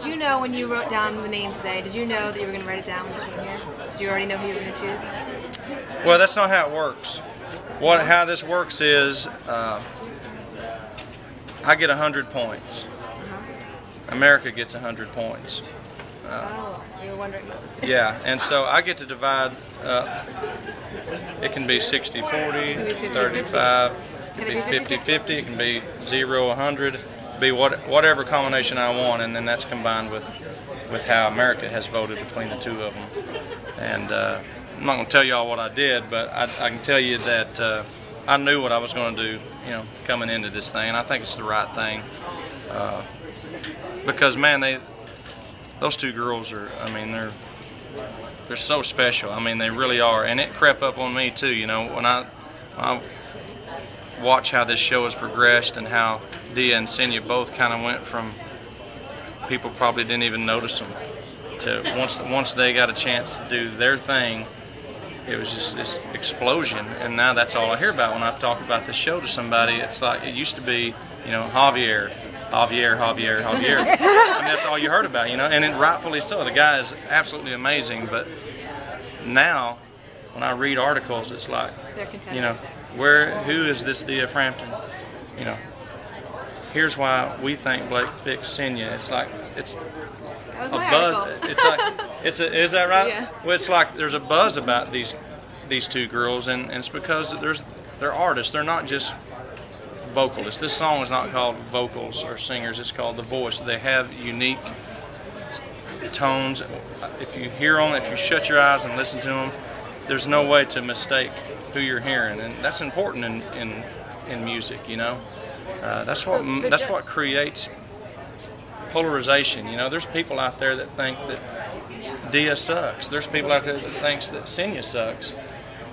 Did you know when you wrote down the name today, did you know that you were going to write it down when you came here? Did you already know who you were going to choose? Well, that's not how it works. How this works is I get 100 points. America gets 100 points. Oh, you were wondering about this. Yeah, and so I get to divide. It can be 60-40, 35, it can be 50-50, it can be 0-100, be whatever combination I want, and then that's combined with how America has voted between the two of them. And I'm not going to tell you all what I did, but I can tell you that I knew what I was going to do, coming into this thing, and I think it's the right thing. Because man, those two girls are, they're so special. They really are, and it crept up on me too. When I watch how this show has progressed and how Dia and Senya both kind of went from people probably didn't even notice them to once they got a chance to do their thing, it was just this explosion. And now that's all I hear about when I talk about this show to somebody. It's like it used to be, Javier. And that's all you heard about, and it, rightfully so. The guy is absolutely amazing, but now when I read articles, it's like, who is this Dia Frampton? Here's why we think Blake picked Senya. It's like, it's a buzz. Article. It's like, is that right? Yeah. Well, it's like there's a buzz about these two girls, and it's because they're artists. They're not just vocalists. This song is not called vocals or singers. It's called the voice. They have unique tones. If you hear them, if you shut your eyes and listen to them, there's no way to mistake who you're hearing, and that's important in music. That's what creates polarization. There's people out there that think that Dia sucks. There's people out there that thinks that Senya sucks.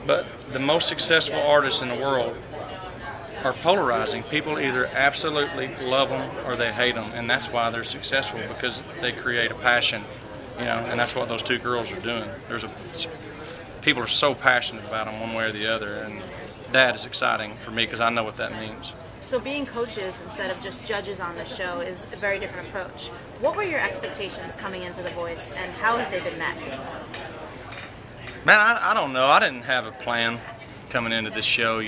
But the most successful artists in the world are polarizing. People either absolutely love them or they hate them, and that's why they're successful, because they create a passion, and that's what those two girls are doing. People are so passionate about them one way or the other, and that is exciting for me because I know what that means. So being coaches instead of just judges on the show is a very different approach. What were your expectations coming into The Voice, and how have they been met? Man, I don't know. I didn't have a plan coming into this show,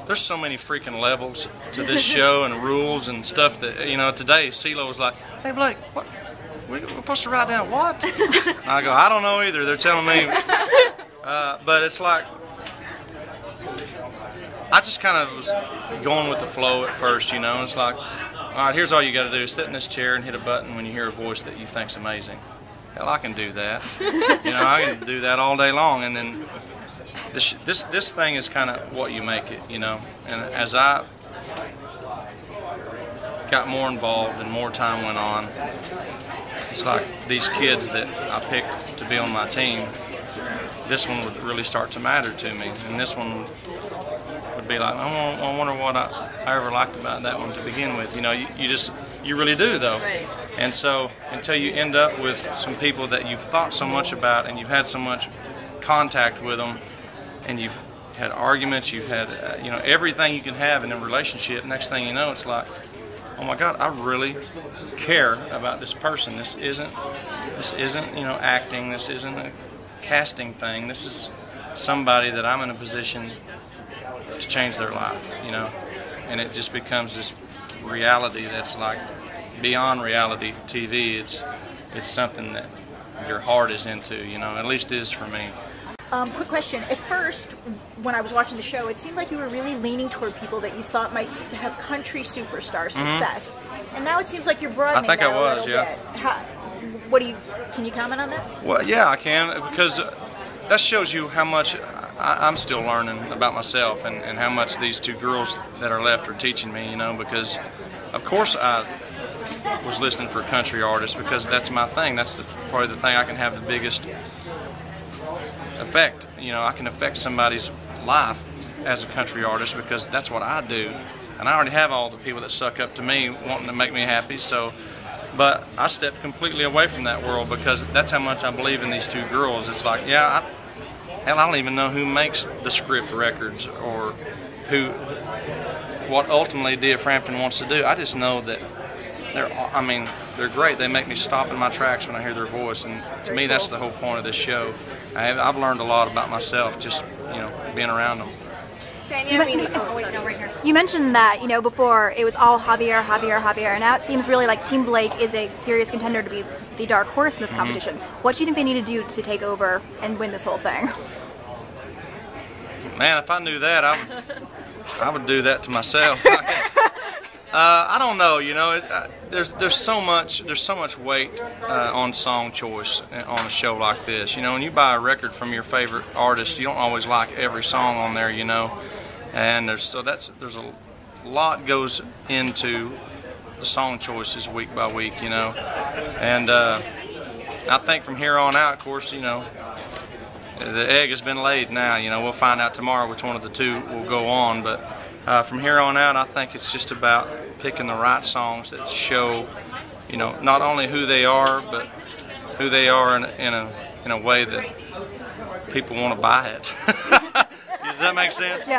There's so many freaking levels to this show and rules and stuff that, today CeeLo was like, hey Blake, what? We're supposed to write down what? And I go, I don't know either. They're telling me. But it's like, I just kind of was going with the flow at first, It's like, all right, here's all you got to do. Sit in this chair and hit a button when you hear a voice that you think's amazing. Hell, I can do that. I can do that all day long. And then this thing is kind of what you make it, And as I got more involved and more time went on, it's like these kids that I picked to be on my team, this one would really start to matter to me. And this one would be like, I wonder what I ever liked about that one to begin with. You really do, though. Right. And so until you end up with some people that you've thought so much about and you've had so much contact with them, and you've had arguments, you've had everything you can have in a relationship, next thing you know, it's like, oh my God, I really care about this person. This isn't acting. This isn't a casting thing. This is somebody that I'm in a position to change their life, and it just becomes this reality that's like beyond reality TV. It's something that your heart is into, at least it is for me. Quick question. At first, when I was watching the show, it seemed like you were really leaning toward people that you thought might have country superstar success. And now it seems like you're broadening that a little bit. Can you comment on that? Well, yeah, I can, because that shows you how much I'm still learning about myself and how much these two girls that are left are teaching me, because of course I was listening for country artists because that's my thing. That's probably the thing I can have the biggest effect. I can affect somebody's life as a country artist because that's what I do. And I already have all the people that suck up to me wanting to make me happy. But I stepped completely away from that world because that's how much I believe in these two girls. It's like, hell, I don't even know who makes the script records or what ultimately Dia Frampton wants to do. I just know that I mean, they're great. They make me stop in my tracks when I hear their voice, and to me, that's the whole point of this show. I've learned a lot about myself just, being around them. You mentioned that, before it was all Javier, and now it seems really like Team Blake is a serious contender to be the dark horse in this competition. What do you think they need to do to take over and win this whole thing? Man, if I knew that, I would do that to myself. I don't know. There's so much weight on song choice on a show like this. When you buy a record from your favorite artist, you don't always like every song on there. And there's a lot goes into the song choices week by week. And I think from here on out, of course, the egg has been laid now. We'll find out tomorrow which one of the two will go on, but from here on out, I think it's just about picking the right songs that show, not only who they are, but who they are in a way that people want to buy it. Does that make sense? Yeah.